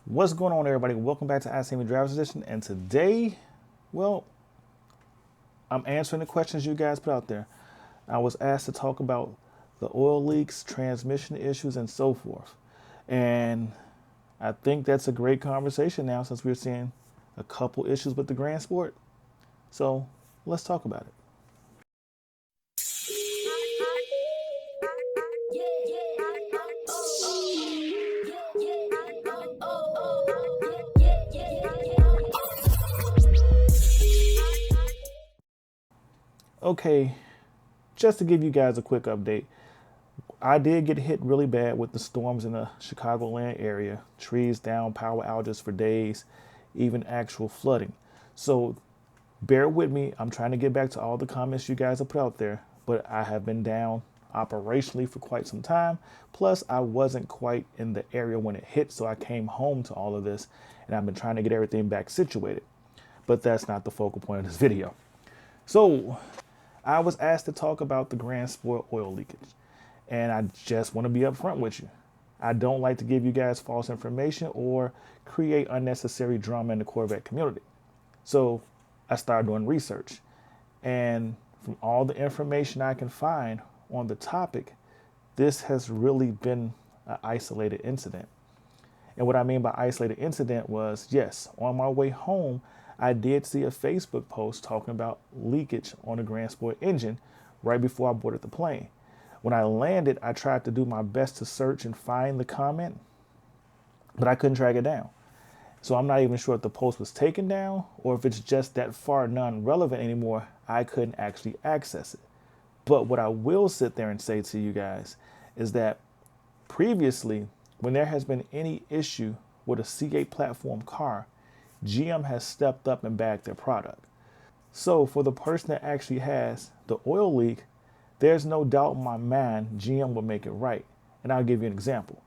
What's going on, everybody? Welcome back to ICNV Driversedition. And today, well, I'm answering the questions you guys put out there. I was asked to talk about the oil leaks, transmission issues, and so forth. And I think that's a great conversation now since we're seeing a couple issues with the Grand Sport. So let's talk about it. Okay, just to give you guys a quick update, I did get hit really bad with the storms in the Chicagoland area, trees down, power outages for days, even actual flooding. So bear with me. I'm trying to get back to all the comments you guys have put out there, but I have been down operationally for quite some time. Plus, I wasn't quite in the area when it hit, so I came home to all of this, and I've been trying to get everything back situated. But that's not the focal point of this video. So I was asked to talk about the Grand Sport oil leakage, and I just want to be upfront with you. I don't like to give you guys false information or create unnecessary drama in the Corvette community. So I started doing research, and from all the information I can find on the topic, this has really been an isolated incident. And what I mean by isolated incident was, yes, on my way home, I did see a Facebook post talking about leakage on the Grand Sport engine right before I boarded the plane. When I landed, I tried to do my best to search and find the comment, but I couldn't track it down. So I'm not even sure if the post was taken down or if it's just that far non-relevant anymore, I couldn't actually access it. But what I will sit there and say to you guys is that previously, when there has been any issue with a C8 platform car, GM has stepped up and backed their product. So for the person that actually has the oil leak, there's no doubt in my mind GM will make it right. And I'll give you an example.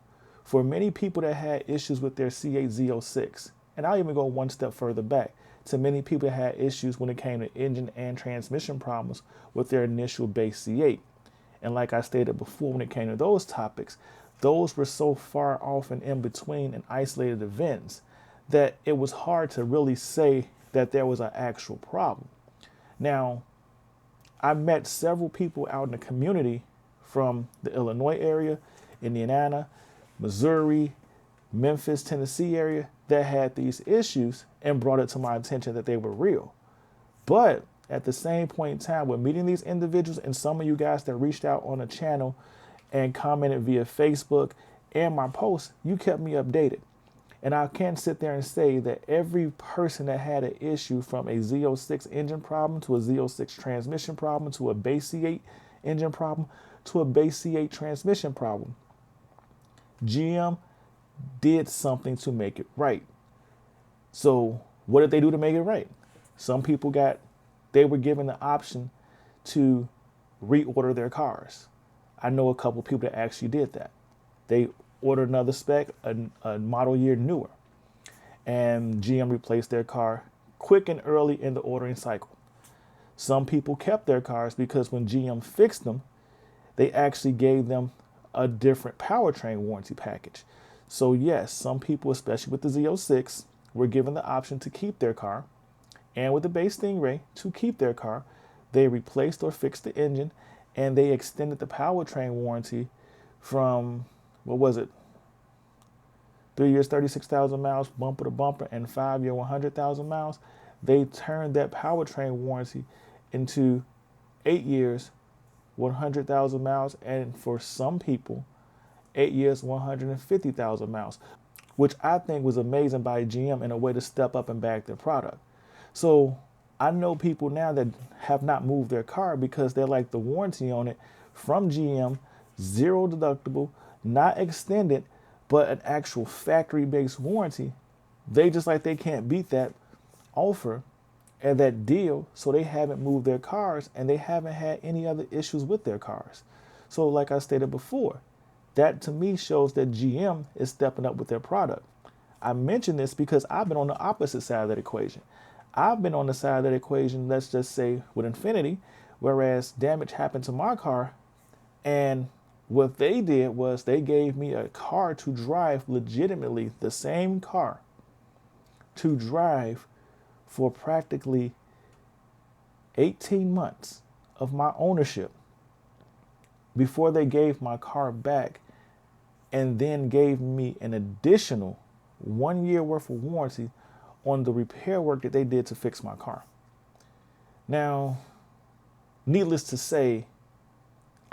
For many people that had issues with their C8 Z06, and I'll even go one step further back, to many people that had issues when it came to engine and transmission problems with their initial base C8. And like I stated before, when it came to those topics, those were so far off and in between and isolated events that it was hard to really say that there was an actual problem. Now, I met several people out in the community from the Illinois area, Indiana, Missouri, Memphis, Tennessee area that had these issues and brought it to my attention that they were real. But at the same point in time, with meeting these individuals and some of you guys that reached out on the channel and commented via Facebook and my posts, you kept me updated. And I can sit there and say that every person that had an issue from a Z06 engine problem to a Z06 transmission problem to a base C8 engine problem to a base C8 transmission problem, GM did something to make it right. So what did they do to make it right? Some people they were given the option to reorder their cars. I know a couple people that actually did that. They ordered another spec, a model year newer, and GM replaced their car quick and early in the ordering cycle. Some people kept their cars because when GM fixed them, they actually gave them a different powertrain warranty package. So yes, some people, especially with the Z06, were given the option to keep their car, and with the base Stingray to keep their car, they replaced or fixed the engine, and they extended the powertrain warranty from, what was it, 3 years, 36,000 miles, bumper to bumper, and 5 year, 100,000 miles. They turned that powertrain warranty into 8 years, 100,000 miles, and for some people, 8 years, 150,000 miles, which I think was amazing by GM in a way to step up and back their product. So I know people now that have not moved their car because they're like the warranty on it from GM, zero deductible, not extended, but an actual factory-based warranty. They just like they can't beat that offer and that deal, so they haven't moved their cars and they haven't had any other issues with their cars. So like I stated before, that to me shows that GM is stepping up with their product. I mention this because I've been on the opposite side of that equation. I've been on the side of that equation, let's just say with Infinity, whereas damage happened to my car and What they did was they gave me a car to drive, legitimately the same car to drive for practically 18 months of my ownership before they gave my car back, and then gave me an additional 1 year worth of warranty on the repair work that they did to fix my car. Now, needless to say,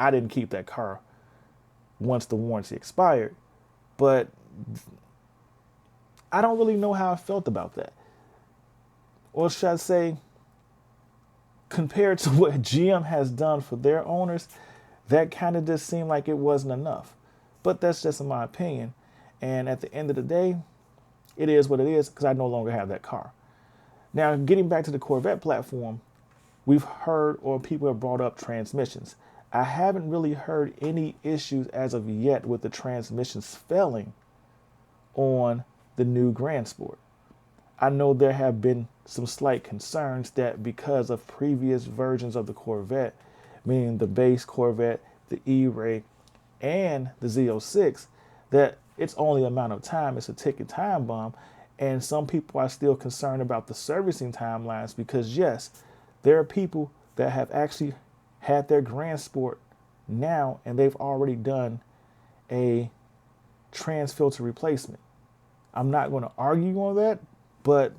I didn't keep that car once the warranty expired, but I don't really know how I felt about that. Or should I say, compared to what GM has done for their owners, that kind of just seemed like it wasn't enough. But that's just in my opinion. And at the end of the day, it is what it is, because I no longer have that car. Now, getting back to the Corvette platform, we've heard, or people have brought up, transmissions. I haven't really heard any issues as of yet with the transmissions failing on the new Grand Sport. I know there have been some slight concerns that because of previous versions of the Corvette, meaning the base Corvette, the E-Ray, and the Z06, that it's only a amount of time, it's a ticking time bomb. And some people are still concerned about the servicing timelines, because yes, there are people that have actually had their Grand Sport now and they've already done a trans filter replacement. I'm not going to argue on that, but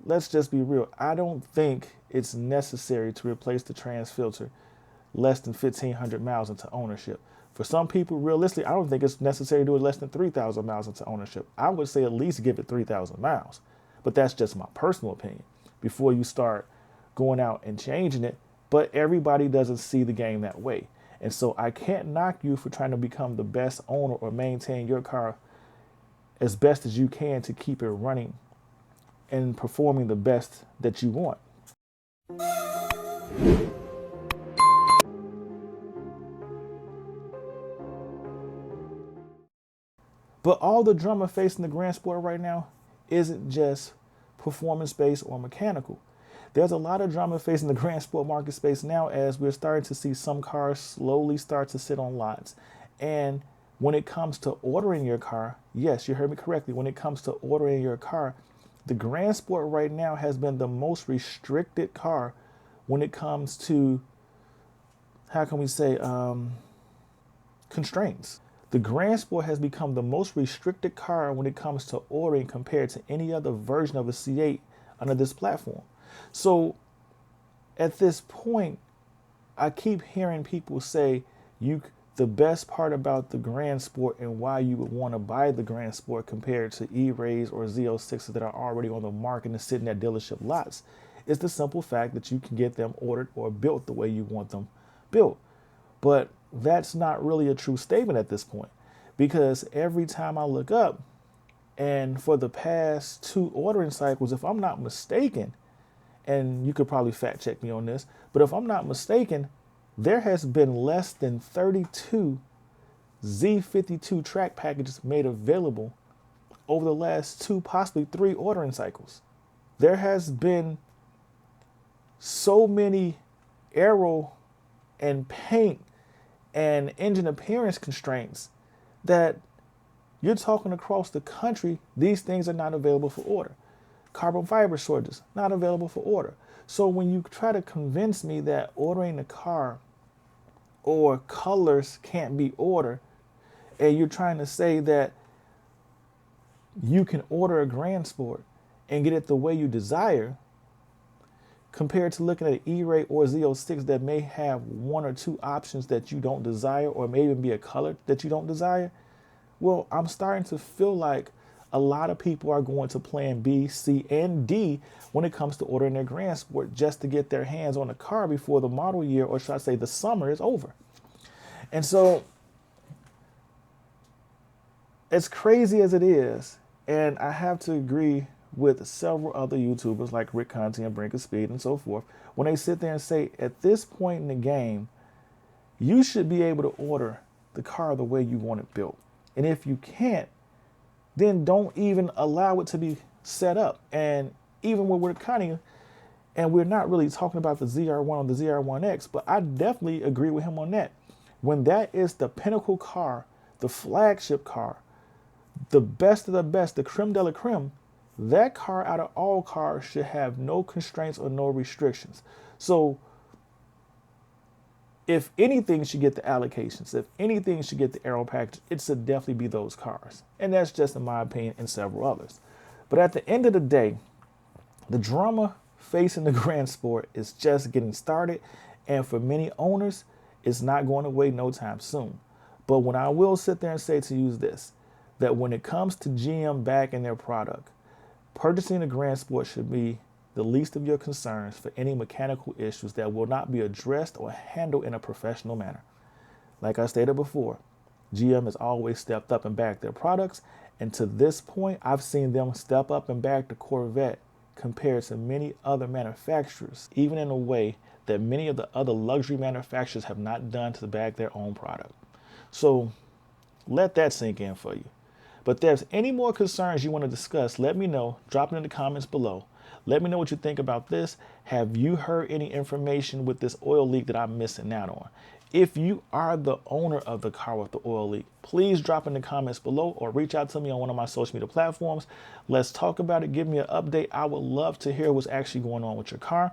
let's just be real. I don't think it's necessary to replace the trans filter less than 1,500 miles into ownership. For some people, realistically, I don't think it's necessary to do it less than 3,000 miles into ownership. I would say at least give it 3,000 miles. But that's just my personal opinion before you start going out and changing it. But everybody doesn't see the game that way. And so I can't knock you for trying to become the best owner or maintain your car as best as you can to keep it running and performing the best that you want. But all the drama facing the Grand Sport right now isn't just performance-based or mechanical. There's a lot of drama facing the Grand Sport market space now, as we're starting to see some cars slowly start to sit on lots. And when it comes to ordering your car, yes, you heard me correctly, when it comes to ordering your car, the Grand Sport right now has been the most restricted car when it comes to, how can we say, constraints. The Grand Sport has become the most restricted car when it comes to ordering compared to any other version of a C8 under this platform. So at this point, I keep hearing people say the best part about the Grand Sport and why you would want to buy the Grand Sport compared to E-Rays or Z06s that are already on the market and sitting at dealership lots is the simple fact that you can get them ordered or built the way you want them built. But that's not really a true statement at this point, because every time I look up, and for the past 2 ordering cycles, if I'm not mistaken, and you could probably fact check me on this, but if I'm not mistaken, there has been less than 32 Z52 track packages made available over the last 2, possibly 3 ordering cycles. There has been so many aero and paint and engine appearance constraints that you're talking across the country, these things are not available for order. Carbon fiber shortages, not available for order. So when you try to convince me that ordering a car or colors can't be ordered, and you're trying to say that you can order a Grand Sport and get it the way you desire, compared to looking at an E-Ray or Z06 that may have 1 or 2 options that you don't desire, or may even be a color that you don't desire, well, I'm starting to feel like a lot of people are going to plan B, C, and D when it comes to ordering their Grand Sport just to get their hands on a car before the model year, or should I say the summer, is over. And so, as crazy as it is, and I have to agree with several other YouTubers like Rick Conti and Brink of Speed and so forth, when they sit there and say, at this point in the game, you should be able to order the car the way you want it built. And if you can't, then don't even allow it to be set up. And even when we're cutting, and we're not really talking about the ZR1 or the ZR1X, but I definitely agree with him on that. when that is the pinnacle car, the flagship car, the best of the best, the creme de la creme, that car out of all cars should have no constraints or no restrictions. So if anything should get the allocations, if anything should get the aero package, it should definitely be those cars. And that's just in my opinion and several others. But at the end of the day, the drama facing the Grand Sport is just getting started. And for many owners, it's not going away no time soon. But when I will sit there and say to you this, that when it comes to GM backing their product, purchasing a Grand Sport should be the least of your concerns for any mechanical issues that will not be addressed or handled in a professional manner. Like I stated before, GM has always stepped up and backed their products, and to this point, I've seen them step up and back the Corvette compared to many other manufacturers, even in a way that many of the other luxury manufacturers have not done to back their own product. So let that sink in for you. But if there's any more concerns you want to discuss, let me know. Drop it in the comments below. Let me know what you think about this. Have you heard any information with this oil leak that I'm missing out on? If you are the owner of the car with the oil leak, please drop in the comments below or reach out to me on one of my social media platforms. Let's talk about it. Give me an update. I would love to hear what's actually going on with your car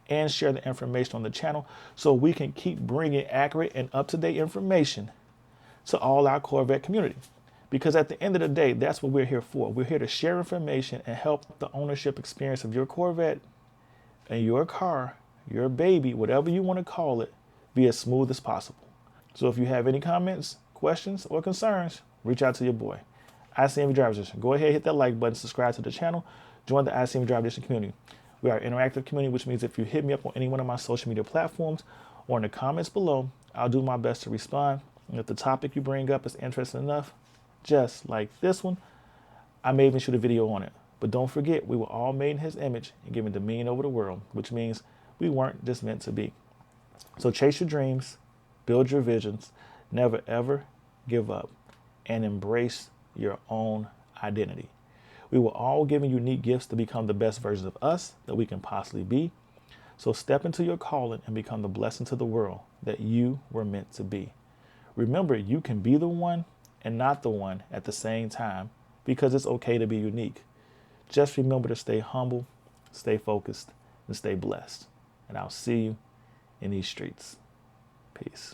and share the information on the channel so we can keep bringing accurate and up-to-date information to all our Corvette community. Because at the end of the day, that's what we're here for. We're here to share information and help the ownership experience of your Corvette and your car, your baby, whatever you want to call it, be as smooth as possible. So if you have any comments, questions, or concerns, reach out to your boy. ICNV Driver Edition. Go ahead, hit that like button, subscribe to the channel, join the ICNV Driver Edition community. We are an interactive community, which means if you hit me up on any one of my social media platforms or in the comments below, I'll do my best to respond. And if the topic you bring up is interesting enough, just like this one, I may even shoot a video on it. But don't forget, we were all made in his image and given dominion over the world, which means we weren't just meant to be. So chase your dreams, build your visions, never ever give up, and embrace your own identity. We were all given unique gifts to become the best versions of us that we can possibly be. So step into your calling and become the blessing to the world that you were meant to be. Remember, you can be the one and not the one at the same time, because it's okay to be unique. Just remember to stay humble, stay focused, and stay blessed. And I'll see you in these streets. Peace.